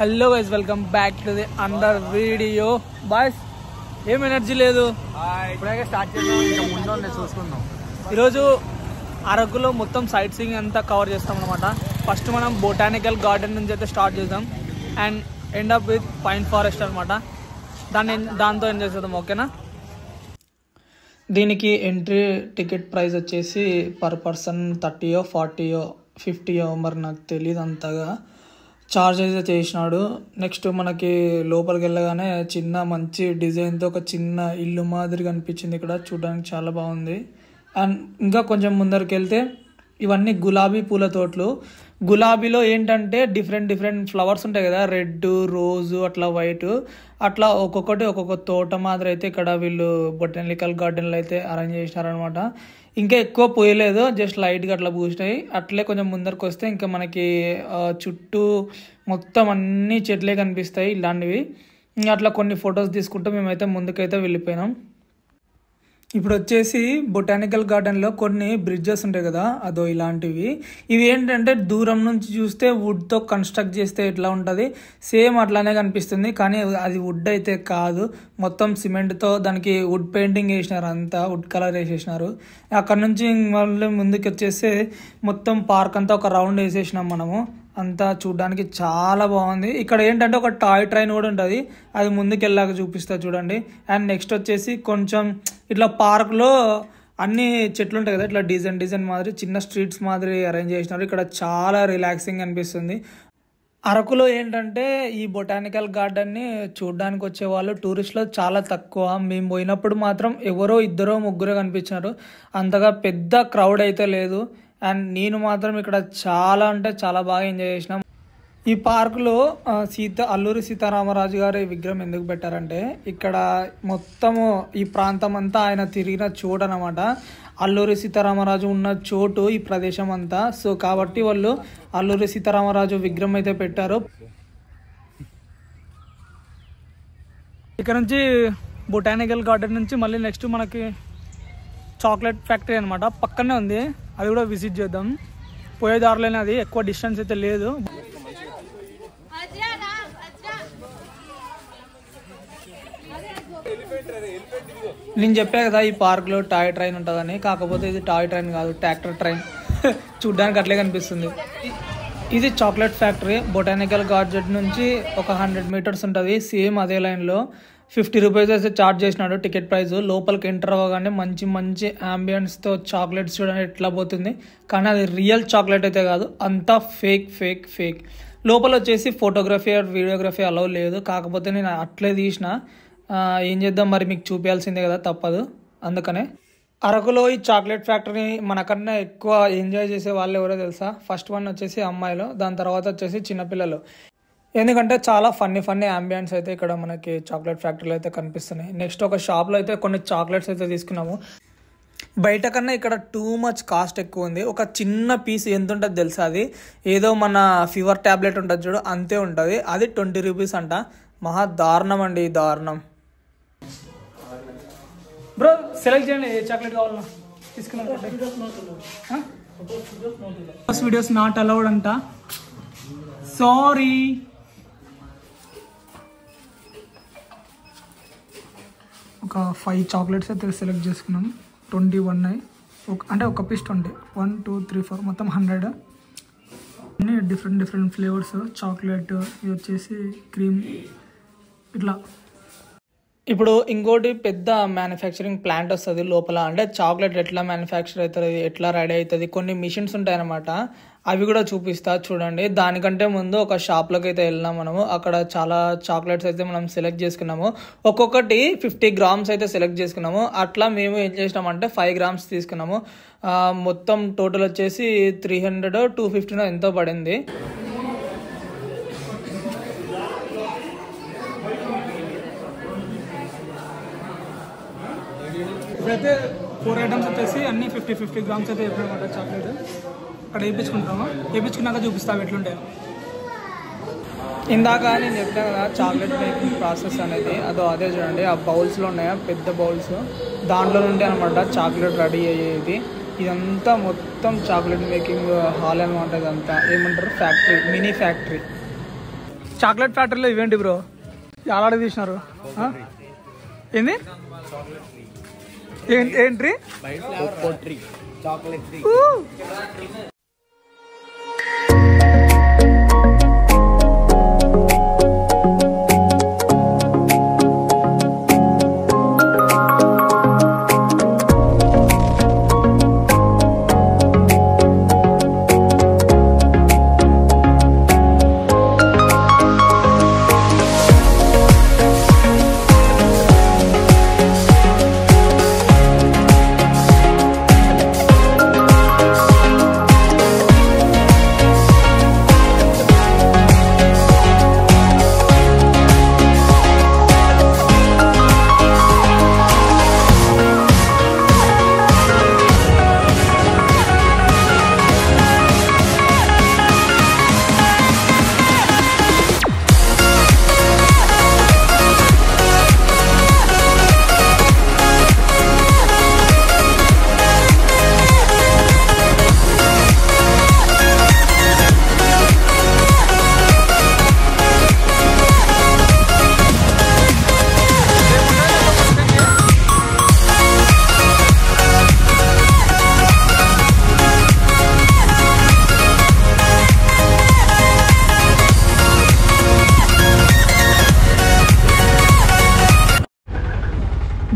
Hello guys, welcome back to the under video. Boys ఏం energy లేదు, ఇప్పుడే start చేద్దాం. ఇంకా ముందు చూసుకుందాం. ఈరోజు అరకులో మొత్తం సైట్ సీయింగ్ అంతా కవర్ చేస్తాం అనమాట. ఫస్ట్ మనం బొటానికల్ గార్డెన్ నుంచి అయితే స్టార్ట్ చేద్దాం and end up with pine forest అనమాట. దాంతో ఎంజాయ్ చేద్దాం, ఓకేనా? దీనికి ఎంట్రీ టికెట్ ప్రైస్ వచ్చేసి పర్ పర్సన్ 30 40 50 మరి నాకు తెలియదు అంతగా చార్జ్ అయితే చేసినాడు. నెక్స్ట్ మనకి లోపలికి వెళ్ళగానే చిన్న మంచి డిజైన్తో ఒక చిన్న ఇల్లు మాదిరి కనిపించింది. ఇక్కడ చూడడానికి చాలా బాగుంది. అండ్ ఇంకా కొంచెం ముందరికి వెళ్తే ఇవన్నీ గులాబీ పూల తోటలు. గులాబీలో ఏంటంటే డిఫరెంట్ ఫ్లవర్స్ ఉంటాయి కదా, రెడ్, రోజు, అట్లా వైట్, అట్లా ఒక్కొక్కటి ఒక్కొక్క తోట మాదిరి అయితే ఇక్కడ వీళ్ళు బొటానికల్ గార్డెన్లో అయితే అరేంజ్ చేసినారనమాట. ఇంకా ఎక్కువ పోయలేదు, జస్ట్ లైట్గా అట్లా పూసినాయి. అట్లే కొంచెం ముందరికి వస్తే ఇంకా మనకి చుట్టూ మొత్తం అన్ని చెట్లే కనిపిస్తాయి ఇలాంటివి. ఇంకా అట్లా కొన్ని ఫొటోస్ తీసుకుంటూ మేమైతే ముందుకైతే వెళ్ళిపోయినాం. ఇప్పుడు వచ్చేసి బొటానికల్ గార్డెన్లో కొన్ని బ్రిడ్జెస్ ఉంటాయి కదా, అదో ఇలాంటివి. ఇవి ఏంటంటే దూరం నుంచి చూస్తే వుడ్తో కన్స్ట్రక్ట్ చేస్తే ఎట్లా ఉంటుంది సేమ్ అట్లానే కనిపిస్తుంది, కానీ అది వుడ్ అయితే కాదు, మొత్తం సిమెంట్తో దానికి వుడ్ పెయింటింగ్ వేసినారు, అంతా వుడ్ కలర్ వేసేసినారు. అక్కడ నుంచి మళ్ళీ ముందుకు వచ్చేస్తే మొత్తం పార్క్ అంతా ఒక రౌండ్ వేసేసినాం మనము. అంతా చూడడానికి చాలా బాగుంది. ఇక్కడ ఏంటంటే ఒక టాయ్ ట్రైన్ కూడా ఉంటుంది, అది ముందుకు వెళ్ళాక చూపిస్తా చూడండి. అండ్ నెక్స్ట్ వచ్చేసి కొంచెం ఇట్లా పార్క్లో అన్ని చెట్లు ఉంటాయి కదా, ఇట్లా డిజైన్ మాదిరి చిన్న స్ట్రీట్స్ మాదిరి అరేంజ్ చేసినారు. ఇక్కడ చాలా రిలాక్సింగ్ అనిపిస్తుంది. అరకులో ఏంటంటే ఈ బొటానికల్ గార్డెన్ని చూడడానికి వచ్చే వాళ్ళు టూరిస్టులు చాలా తక్కువ. మేము పోయినప్పుడు మాత్రం ఎవరో 2-3 కనిపించినారు, అంతగా పెద్ద క్రౌడ్ అయితే లేదు. అండ్ నేను మాత్రం ఇక్కడ చాలా అంటే చాలా బాగా ఎంజాయ్ చేసినాం. ఈ పార్కులో అల్లూరి సీతారామరాజు గారి విగ్రహం ఎందుకు పెట్టారంటే ఇక్కడ మొత్తము ఈ ప్రాంతం అంతా ఆయన తిరిగిన చోటు అనమాట. అల్లూరి సీతారామరాజు ఉన్న చోటు ఈ ప్రదేశం అంతా. సో కాబట్టి వాళ్ళు అల్లూరి సీతారామరాజు విగ్రహం అయితే పెట్టారు. ఇక్కడ నుంచి బొటానికల్ గార్డెన్ నుంచి మళ్ళీ నెక్స్ట్ మనకి చాక్లెట్ ఫ్యాక్టరీ అనమాట, పక్కనే ఉంది, అది కూడా విజిట్ చేద్దాం. పోయే దారిలోనే, అది ఎక్కువ డిస్టెన్స్ అయితే లేదు. నేను చెప్పా కదా ఈ పార్క్లో టాయ్ ట్రైన్ ఉంటుందని, కాకపోతే ఇది టాయ్ ట్రైన్ కాదు, ట్రాక్టర్ ట్రైన్. చూడ్డానికి అట్లే కనిపిస్తుంది. ఇది చాక్లెట్ ఫ్యాక్టరీ. బొటానికల్ గార్డెన్ నుంచి ఒక 100 మీటర్స్ ఉంటుంది, సేమ్ అదే లైన్లో. 50 రూపీస్ అయితే ఛార్జ్ చేసినాడు టికెట్ ప్రైస్. లోపలికి ఎంటర్ అవ్వగానే మంచి అంబియన్స్తో చాక్లెట్స్ చూడండి ఎట్లా పోతుంది, కానీ అది రియల్ చాక్లెట్ అయితే కాదు, అంతా ఫేక్. లోపల వచ్చేసి ఫోటోగ్రఫీ వీడియోగ్రఫీ అలౌ లేదు, కాకపోతే నేను అట్లే తీసిన. ఏం చేద్దాం మరి, మీకు చూపించాల్సిందే కదా, తప్పదు. అందుకనే అరకులో ఈ చాక్లెట్ ఫ్యాక్టరీని మనకన్నా ఎక్కువ ఎంజాయ్ చేసే వాళ్ళు ఎవరో తెలుసా? ఫస్ట్ వన్ వచ్చేసి అమ్మాయిలు, దాని తర్వాత వచ్చేసి చిన్నపిల్లలు. ఎందుకంటే చాలా ఫన్నీ అంబియన్స్ అయితే ఇక్కడ మనకి చాక్లెట్ ఫ్యాక్టరీలో అయితే కనిపిస్తున్నాయి. నెక్స్ట్ ఒక షాప్లో అయితే కొన్ని చాక్లెట్స్ అయితే తీసుకున్నాము. బయట కన్నా ఇక్కడ టూ మచ్ కాస్ట్ ఎక్కువ ఉంది. ఒక చిన్న పీస్ ఎంత ఉంటుంది తెలుసా? అది ఏదో మన ఫీవర్ ట్యాబ్లెట్ ఉంటుంది చూడు, అంతే ఉంటుంది. అది 20 రూపీస్ అంట. మహా దారుణం అండి, దారుణం. బ్రో సెలెక్ట్ చేయండి, ఏ చాక్లెట్ కావాలన్నా తీసుకున్నాం. వీడియోస్ నాట్ అలౌడ్ అంట, సారీ. ఒక 5 చాక్లెట్స్ అయితే సెలెక్ట్ చేసుకున్నాం. 21 అంటే ఒక పీస్ 20, 1 2 3 4 మొత్తం 100. అన్నీ డిఫరెంట్ ఫ్లేవర్స్. చాక్లెట్, ఇది వచ్చేసి క్రీమ్, ఇట్లా. ఇప్పుడు ఇంకోటి పెద్ద మ్యానుఫ్యాక్చరింగ్ ప్లాంట్ వస్తుంది లోపల. అంటే చాక్లెట్ ఎట్లా మ్యానుఫ్యాక్చర్ అవుతుంది, ఎట్లా రెడీ అవుతుంది, కొన్ని మిషన్స్ ఉంటాయన్నమాట, అవి కూడా చూపిస్తా చూడండి. దానికంటే ముందు ఒక షాప్లోకి అయితే వెళ్ళినాం మనము. అక్కడ చాలా చాక్లెట్స్ అయితే మనం సెలెక్ట్ చేసుకున్నాము. ఒక్కొక్కటి 50 గ్రామ్స్ అయితే సెలెక్ట్ చేసుకున్నాము. అట్లా మేము ఏం చేసినామంటే 5 గ్రామ్స్ తీసుకున్నాము. మొత్తం టోటల్ వచ్చేసి 300 250 ఎంతో పడింది. ఇప్పుడైతే 4 ఐటమ్స్ వచ్చేసి అన్ని 50 గ్రామ్స్ అయితే చెప్పినమాట చాక్లెట్. అక్కడ వేయించుకుంటాము, వేయించుకున్నాక చూపిస్తాము ఎట్లుంటాయో. ఇందాక నేను చెప్పినా కదా చాక్లెట్ మేకింగ్ ప్రాసెస్ అనేది, అదే చూడండి. ఆ బౌల్స్లో ఉన్నాయా పెద్ద బౌల్స్, దాంట్లో నుండి అనమాట చాక్లెట్ రెడీ అయ్యేది. ఇదంతా మొత్తం చాక్లెట్ మేకింగ్ హాల్ అనమాట. ఇదంతా ఏమంటారు, ఫ్యాక్టరీ, మినీ ఫ్యాక్టరీ. చాక్లెట్ ఫ్యాక్టరీలో ఇవేంటి బ్రో చాలా తీసినారు ఏంది ఏంట్రీ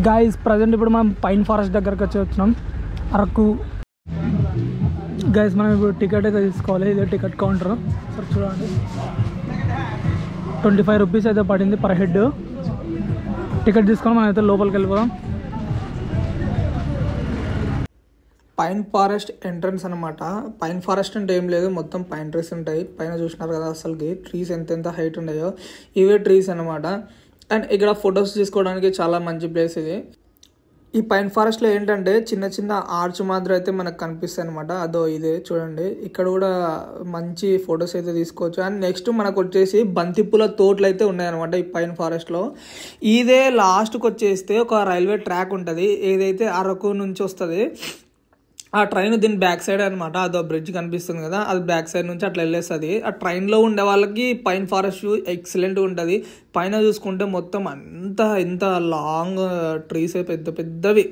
గైస్ ప్రజెంట్ ఇప్పుడు మనం పైన్ ఫారెస్ట్ దగ్గరకు వచ్చి వచ్చినాం అరకు గైస్ మనం ఇప్పుడు టికెట్ అయితే తీసుకోవాలి ఇదే టికెట్ కౌంటర్ సార్ చూడండి 25 రూపీస్ అయితే పడింది పర్ హెడ్ టికెట్ తీసుకొని మనం అయితే లోపలికి వెళ్ళిపోదాం పైన్ ఫారెస్ట్ ఎంట్రన్స్ అనమాట పైన్ ఫారెస్ట్ అంటే ఏం లేదు మొత్తం పైన్ ట్రీస్ ఉంటాయి పైన చూసినారు కదా అసలుకి ట్రీస్ ఎంత హైట్ ఉన్నాయో ఇవే ట్రీస్ అనమాట అండ్ ఇక్కడ ఫొటోస్ తీసుకోవడానికి చాలా మంచి ప్లేస్ ఇది ఈ పైన్ ఫారెస్ట్లో ఏంటంటే చిన్న చిన్న ఆర్చ్ మాత్రం అయితే మనకు కనిపిస్తాయి అనమాట అదో ఇదే చూడండి ఇక్కడ కూడా మంచి ఫొటోస్ అయితే తీసుకోవచ్చు అండ్ నెక్స్ట్ మనకు వచ్చేసి బంతిపూల తోటలు అయితే ఉన్నాయన్నమాట ఈ పైన్ ఫారెస్ట్లో ఇదే లాస్ట్కి వచ్చేస్తే ఒక రైల్వే ట్రాక్ ఉంటుంది ఏదైతే అరకు నుంచి వస్తుంది ఆ ట్రైన్ దీని బ్యాక్ సైడ్ అనమాట అదో బ్రిడ్జ్ కనిపిస్తుంది కదా అది బ్యాక్ సైడ్ నుంచి అట్లా వెళ్ళేస్తుంది ఆ ట్రైన్లో ఉండే వాళ్ళకి పైన్ ఫారెస్ట్ ఎక్సలెంట్గా ఉంటుంది పైన చూసుకుంటే మొత్తం ఇంత లాంగ్ ట్రీస్ పెద్దవి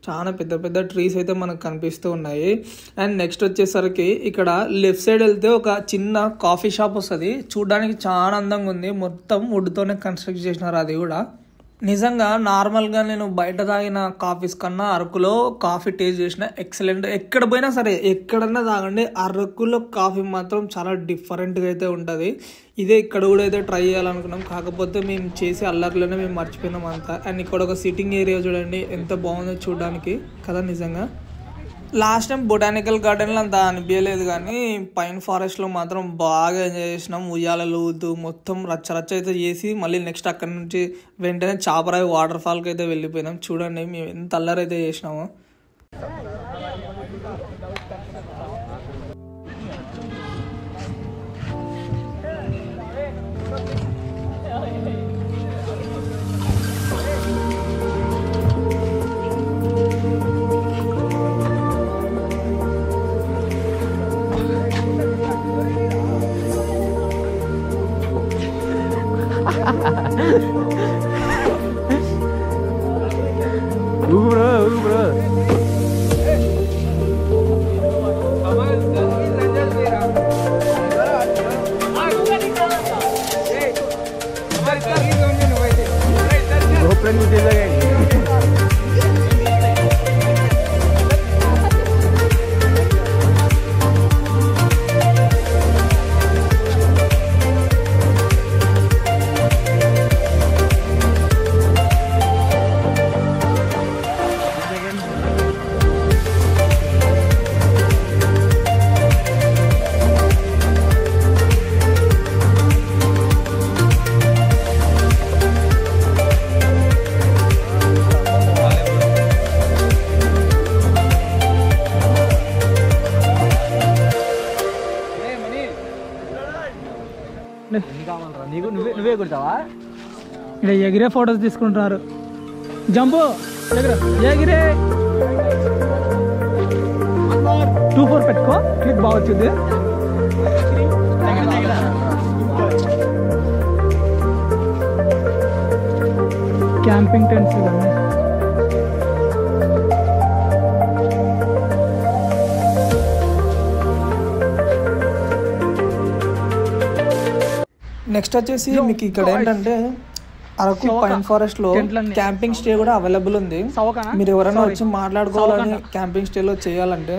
చాలా పెద్ద ట్రీస్ అయితే మనకు కనిపిస్తూ ఉన్నాయి అండ్ నెక్స్ట్ వచ్చేసరికి ఇక్కడ లెఫ్ట్ సైడ్ వెళ్తే ఒక చిన్న కాఫీ షాప్ వస్తుంది చూడడానికి చాలా అందంగా ఉంది మొత్తం వుడ్తోనే కన్స్ట్రక్ట్ చేసినారు అది కూడా నిజంగా నార్మల్గా నేను బయట తాగిన కాఫీస్ కన్నా అరకులో కాఫీ టేస్ట్ చేసిన ఎక్సలెంట్ ఎక్కడ పోయినా సరే ఎక్కడన్నా తాగండి అరకులో కాఫీ మాత్రం చాలా డిఫరెంట్గా అయితే ఉంటుంది ఇదే ఇక్కడ కూడా అయితే ట్రై చేయాలనుకున్నాం కాకపోతే మేము చేసే అల్లర్లోనే మేము మర్చిపోయినాం అంతా అండ్ ఇక్కడ ఒక సిట్టింగ్ ఏరియా చూడండి ఎంత బాగుందో చూడడానికి కదా నిజంగా లాస్ట్ టైం బొటానికల్ గార్డెన్లో అంత అనిపించలేదు కానీ పైన్ ఫారెస్ట్లో మాత్రం బాగా ఎంజాయ్ చేసినాం ఉయ్యాలలు ఊతూ మొత్తం రచ్చ అయితే చేసి మళ్ళీ నెక్స్ట్ అక్కడ నుంచి వెంటనే చాపరాయి వాటర్ ఫాల్కి అయితే వెళ్ళిపోయినాం చూడండి మేము ఎంత అల్లరైతే చేసినామో bro. GoPro मुझे लगेगी నువ్వే కొడతావా ఇక్కడ ఎగిరే ఫొటోస్ తీసుకుంటున్నారు జంపు ఎగిరే 2-4 పెట్టుకో క్లిక్ బాగా వచ్చింది క్యాంపింగ్ టెంట్స్ ఇవన్నీ. నెక్స్ట్ వచ్చేసి మీకు ఇక్కడ ఏంటంటే అరకు పైన్ ఫారెస్ట్ లో క్యాంపింగ్ స్టే కూడా అవైలబుల్ ఉంది. మీరు ఎవరైనా వచ్చి మాట్లాడుకోవాలని క్యాంపింగ్ స్టే లో చేయాలంటే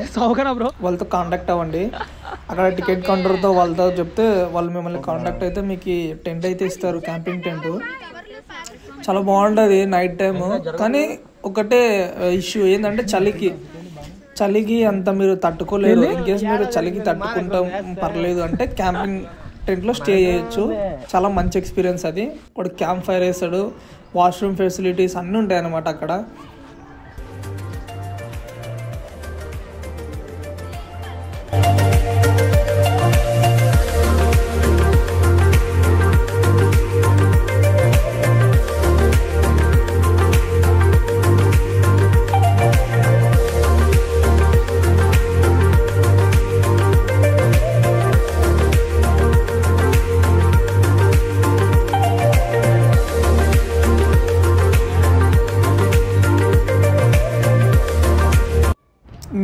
వాళ్ళతో కాంటాక్ట్ అవ్వండి. అక్కడ టికెట్ కౌంటర్తో వాళ్ళతో చెప్తే వాళ్ళు మిమ్మల్ని కాంటాక్ట్ అయితే మీకు టెంట్ అయితే ఇస్తారు. క్యాంపింగ్ టెంట్ చాలా బాగుంటుంది నైట్ టైం. కానీ ఒకటే ఇష్యూ ఏంటంటే చలికి అంత మీరు తట్టుకోలేరు. ఇన్ కేస్ మీరు చలికి తట్టుకుంటాం పర్లేదు అంటే క్యాంపింగ్ టెంట్లో స్టే చేయొచ్చు. చాలా మంచి ఎక్స్పీరియన్స్ అది. ఒక క్యాంప్ ఫైర్ వేస్తాడు, వాష్రూమ్ ఫెసిలిటీస్ అన్నీ ఉంటాయి అన్నమాట అక్కడ.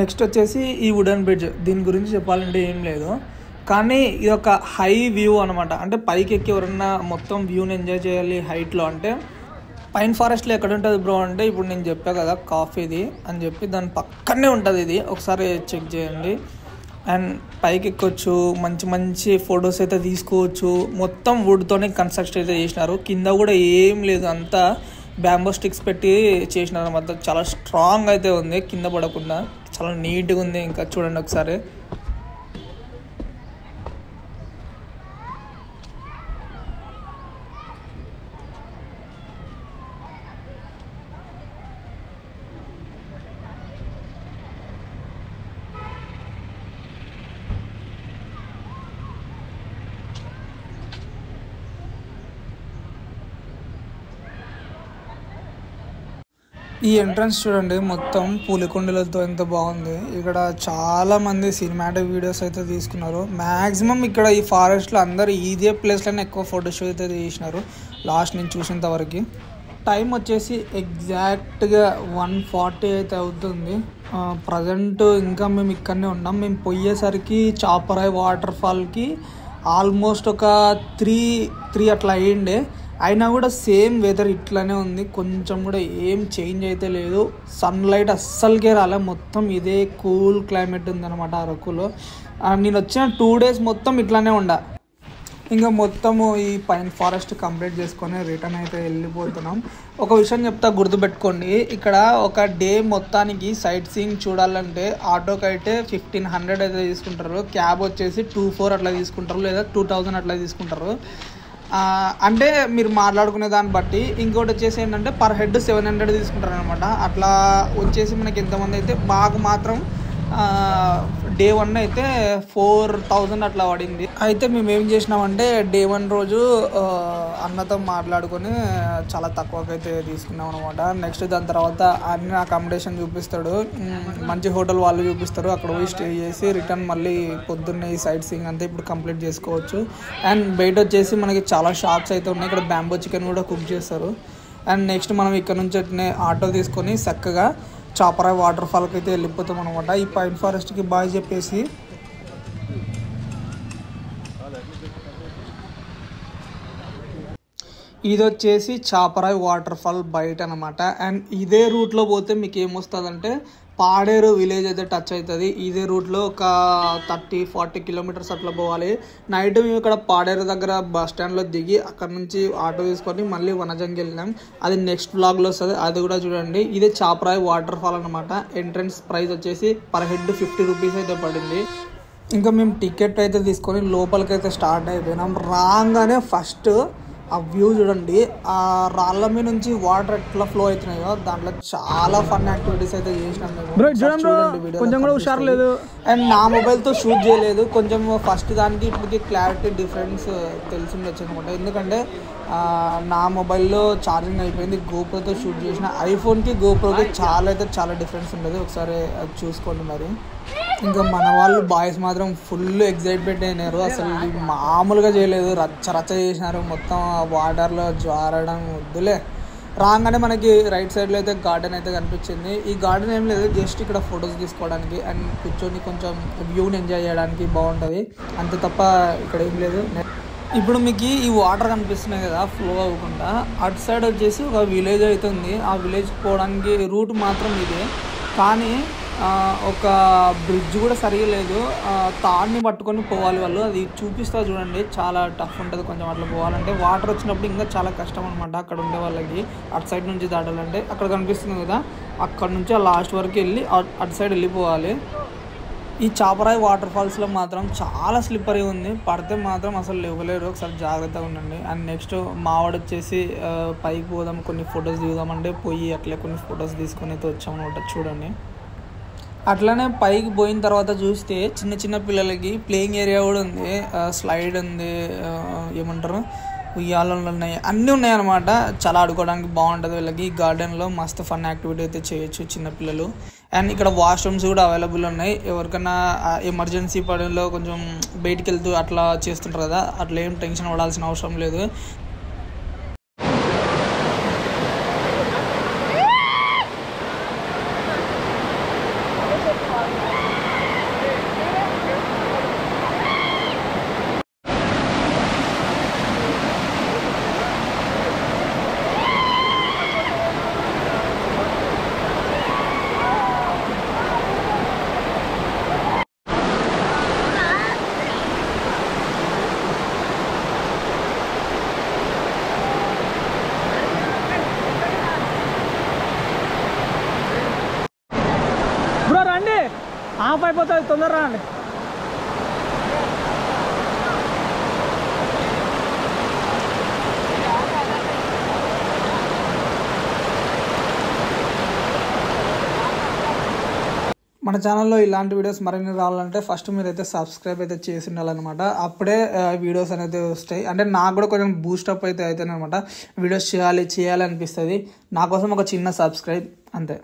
నెక్స్ట్ వచ్చేసి ఈ వుడెన్ బ్రిడ్జ్. దీని గురించి చెప్పాలంటే ఏం లేదు, కానీ ఇది ఒక హై వ్యూ అనమాట. అంటే పైకి ఎక్కి ఎవరన్నా మొత్తం వ్యూని ఎంజాయ్ చేయాలి హైట్లో అంటే పైన్ ఫారెస్ట్లో ఎక్కడ ఉంటుంది బ్రో అంటే ఇప్పుడు నేను చెప్పా కదా కాఫీది అని చెప్పి దాని పక్కనే ఉంటుంది. ఇది ఒకసారి చెక్ చేయండి. అండ్ పైకి ఎక్కొచ్చు, మంచి మంచి ఫొటోస్ అయితే తీసుకోవచ్చు. మొత్తం వుడ్తోనే కన్స్ట్రక్షన్ అయితే చేసినారు. కింద కూడా ఏం లేదు, అంతా బ్యాంబో స్టిక్స్ పెట్టి చేసినారు అనమాట. చాలా స్ట్రాంగ్ అయితే ఉంది, కింద పడకుండా చాలా నీట్గా ఉంది. ఇంకా చూడండి ఒకసారి. ఈ ఎంట్రన్స్ చూడండి, మొత్తం పూలకొండలతో ఎంత బాగుంది. ఇక్కడ చాలా మంది సినిమాటిక్ వీడియోస్ అయితే తీసుకున్నారు. మ్యాక్సిమం ఇక్కడ ఈ ఫారెస్ట్లో అందరూ ఇదే ప్లేస్లోనే ఎక్కువ ఫోటోషూట్ అయితే తీసినారు లాస్ట్ నేను చూసేంత వరకు. టైం వచ్చేసి ఎగ్జాక్ట్గా 1:40 అయితే అవుతుంది. ప్రజెంట్ ఇంకా మేము ఇక్కడనే ఉన్నాం. మేము పోయేసరికి చాపరాయి వాటర్ ఫాల్కి ఆల్మోస్ట్ ఒక 3 అట్లా అయ్యిండే. అయినా కూడా సేమ్ వెదర్ ఇట్లానే ఉంది, కొంచెం కూడా ఏం చేంజ్ అయితే లేదు. సన్లైట్ అస్సలకే రాలే, మొత్తం ఇదే కూల్ క్లైమేట్ ఉందన్నమాట అరకులో. నేను వచ్చిన 2 days మొత్తం ఇట్లానే ఉండ. ఇంకా మొత్తము ఈ పైన్ ఫారెస్ట్ కంప్లీట్ చేసుకొని రిటర్న్ అయితే వెళ్ళిపోతున్నాం. ఒక విషయం చెప్తా, గుర్తుపెట్టుకోండి. ఇక్కడ ఒక డే మొత్తానికి సైట్ సీయింగ్ చూడాలంటే ఆటోకి అయితే 1500 అయితే తీసుకుంటారు. క్యాబ్ వచ్చేసి 2400 అట్లా తీసుకుంటారు, లేదా 2000 అట్లా తీసుకుంటారు. అంటే మీరు మాట్లాడుకునే దాన్ని బట్టి. ఇంకోటి వచ్చేసి ఏంటంటే పర్ హెడ్ 700 తీసుకుంటారు అనమాట. అట్లా వచ్చేసి మనకి ఎంతమంది అయితే మాకు మాత్రం డే 1 అయితే 4000 అట్లా పడింది. అయితే మేము ఏం చేసినామంటే డే 1 రోజు అన్నతో మాట్లాడుకొని చాలా తక్కువకైతే తీసుకున్నాం అనమాట. నెక్స్ట్ దాని తర్వాత అన్ని అకామిడేషన్ చూపిస్తాడు, మంచి హోటల్ వాళ్ళు చూపిస్తారు. అక్కడ పోయి స్టే చేసి రిటర్న్ మళ్ళీ పొద్దున్నే ఈ సైట్ సీయింగ్ అంతా ఇప్పుడు కంప్లీట్ చేసుకోవచ్చు. అండ్ బయట వచ్చేసి మనకి చాలా షాప్స్ అయితే ఉన్నాయి. ఇక్కడ బ్యాంబో చికెన్ కూడా కుక్ చేస్తారు. అండ్ నెక్స్ట్ మనం ఇక్కడ నుంచి ఆటో తీసుకొని చక్కగా చాపరాయి వాటర్ ఫాల్కి అయితే వెళ్ళిపోతాం అనమాట. ఈ పైన్ ఫారెస్ట్కి బాయ్ చెప్పేసి ఇది వచ్చేసి చాపరాయి వాటర్ ఫాల్ బయట అనమాట. అండ్ ఇదే రూట్లో పోతే మీకు ఏమొస్తుందంటే పాడేరు విలేజ్ అయితే టచ్ అవుతుంది. ఇదే రూట్లో ఒక 30-40 కిలోమీటర్స్ అట్లా పోవాలి. నైట్ మేము ఇక్కడ పాడేరు దగ్గర బస్ స్టాండ్లో దిగి అక్కడ నుంచి ఆటో తీసుకొని మళ్ళీ వనజంగి వెళ్ళినాం. అది నెక్స్ట్ బ్లాగ్లో వస్తుంది, అది కూడా చూడండి. ఇదే చాపరాయి వాటర్ ఫాల్ అనమాట. ఎంట్రన్స్ ప్రైస్ వచ్చేసి పర్ హెడ్ 50 రూపీస్ అయితే పడింది. ఇంకా మేము టికెట్ అయితే తీసుకొని లోపలికి అయితే స్టార్ట్ అయిపోయినాం. రాగానే ఫస్ట్ ఆ వ్యూ చూడండి, ఆ రాళ్ళ మీద నుంచి వాటర్ ఎట్లా ఫ్లో అవుతున్నాయో దాంట్లో చాలా ఫన్ యాక్టివిటీస్ అయితే చేసినాం వీడియో. అండ్ నా మొబైల్తో షూట్ చేయలేదు, కొంచెం ఫస్ట్ దానికి ఇప్పటికి క్లారిటీ డిఫరెన్స్ తెలిసిండొచ్చు అనమాట. ఎందుకంటే నా మొబైల్లో ఛార్జింగ్ అయిపోయింది, గోప్రోతో షూట్ చేసిన. ఐఫోన్కి గోప్రోకి చాలా డిఫరెన్స్ ఉండదు, ఒకసారి అది చూసుకోండి మరి. ఇంకా మన వాళ్ళు బాయ్స్ మాత్రం ఫుల్ ఎక్సైట్మెంట్ అయినారు. అసలు మామూలుగా చేయలేదు, రచ్చ చేసినారు. మొత్తం వాటర్లో జారడం వద్దులే, రాగానే మనకి రైట్ సైడ్లో అయితే గార్డెన్ అయితే కనిపించింది. ఈ గార్డెన్ ఏం లేదు, జస్ట్ ఇక్కడ ఫొటోస్ తీసుకోవడానికి అండ్ కూర్చొని కొంచెం వ్యూని ఎంజాయ్ చేయడానికి బాగుంటుంది అంతే తప్ప ఇక్కడ ఏం లేదు. ఇప్పుడు మీకు ఈ వాటర్ కనిపిస్తున్నాయి కదా ఫ్లో అవ్వకుండా, అటు సైడ్ వచ్చేసి ఒక విలేజ్ అయితే ఉంది. ఆ విలేజ్కి పోవడానికి రూట్ మాత్రం ఇదే, కానీ ఒక బ్రిడ్జ్ కూడా సరిగా లేదు. తాడుని పట్టుకొని పోవాలి వాళ్ళు, అది చూపిస్తా చూడండి. చాలా టఫ్ ఉంటుంది కొంచెం అట్లా పోవాలంటే. వాటర్ వచ్చినప్పుడు ఇంకా చాలా కష్టం అనమాట అక్కడ ఉండే వాళ్ళకి. అటు సైడ్ నుంచి దాటాలంటే అక్కడ కనిపిస్తుంది కదా, అక్కడ నుంచి ఆ లాస్ట్ వరకు వెళ్ళి అటు సైడ్ వెళ్ళిపోవాలి. ఈ చాపరాయి వాటర్ ఫాల్స్లో మాత్రం చాలా స్లిప్పరీ ఉంది, పడితే మాత్రం అసలు లేవలేరు, ఒకసారి జాగ్రత్తగా ఉండండి. అండ్ నెక్స్ట్ మావాడు వచ్చేసి పైకి పోదాం కొన్ని ఫొటోస్ దిగుదామంటే పోయి అట్లే కొన్ని ఫొటోస్ తీసుకొని అయితే వచ్చామన్నమాట. చూడండి, అట్లనే పైకి పోయిన తర్వాత చూస్తే చిన్న చిన్న పిల్లలకి ప్లేయింగ్ ఏరియా కూడా ఉంది, స్లైడ్ ఉంది, ఏమంటారు ఉయ్యాలలు ఉన్నాయి, అన్నీ ఉన్నాయన్నమాట. చాలా ఆడుకోవడానికి బాగుంటుంది వీళ్ళకి. ఈ గార్డెన్లో మస్తు ఫన్ యాక్టివిటీ అయితే చేయొచ్చు చిన్నపిల్లలు. అండ్ ఇక్కడ వాష్రూమ్స్ కూడా అవైలబుల్ ఉన్నాయి, ఎవరికైనా ఎమర్జెన్సీ పనిలో కొంచెం బయటికి వెళ్తూ అట్లా చేస్తుంటారు కదా, అట్లా ఏం టెన్షన్ పడాల్సిన అవసరం లేదు. బ్రో రండి, ఆఫ్ అయిపోతుంది, తొందరగా రండి. మన ఛానల్లో ఇలాంటి వీడియోస్ మరిన్ని రావాలంటే ఫస్ట్ మీరైతే సబ్స్క్రైబ్ అయితే చేసి ఉండాలన్నమాట. అప్పుడే వీడియోస్ అనేది వస్తాయి. అంటే నాకు కూడా కొంచెం బూస్టప్ అయితే అవుతాయి అనమాట. వీడియోస్ చేయాలి అనిపిస్తుంది. నా కోసం ఒక చిన్న సబ్స్క్రైబ్ అంతే.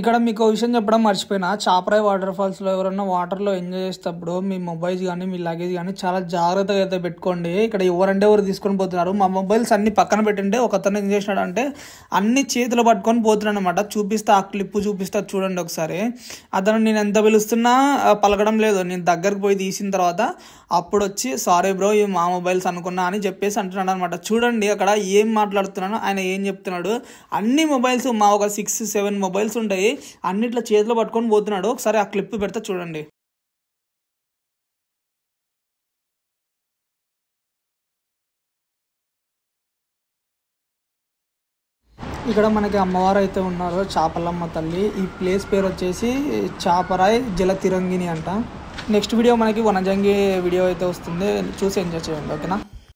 ఇక్కడ మీకు విషయం చెప్పడం మర్చిపోయినా, చాపరాయి వాటర్ ఫాల్స్లో ఎవరైనా వాటర్లో ఎంజాయ్ చేసేటప్పుడు మీ మొబైల్స్ కానీ మీ లగేజ్ కానీ చాలా జాగ్రత్తగా అయితే పెట్టుకోండి. ఇక్కడ ఎవరు తీసుకొని పోతున్నారు. మా మొబైల్స్ అన్ని పక్కన పెట్టింటే ఒక అతను ఏం చేసినాడు అంటే అన్ని చేతిలో పట్టుకొని పోతున్నాడు అనమాట. చూపిస్తా, ఆ క్లిప్ చూపిస్తా చూడండి ఒకసారి. అతను నేను ఎంత పిలుస్తున్నా పలకడం లేదు. నేను దగ్గరకు పోయి తీసిన తర్వాత అప్పుడు వచ్చి సారీ బ్రో ఇవి మా మొబైల్స్ అనుకున్నా అని చెప్పేసి అంటున్నాడు అనమాట. చూడండి అక్కడ ఏం మాట్లాడుతున్నాను, ఆయన ఏం చెప్తున్నాడు. అన్ని మొబైల్స్ మా ఒక 6-7 మొబైల్స్ ఉంటాయి, అన్నిట్లో చేతిలో పట్టుకొని పోతున్నాడు. ఒకసారి ఆ క్లిప్ పెడతా చూడండి. ఇక్కడ మనకి అమ్మవారు అయితే ఉన్నారు, చాపలమ్మ తల్లి. ఈ ప్లేస్ పేరు వచ్చేసి చాపరాయి జలతిరంగిణి అంట. నెక్స్ట్ వీడియో మనకి వనజంగి వీడియో అయితే వస్తుంది, చూసి ఎంజాయ్ చేయండి. ఓకేనా.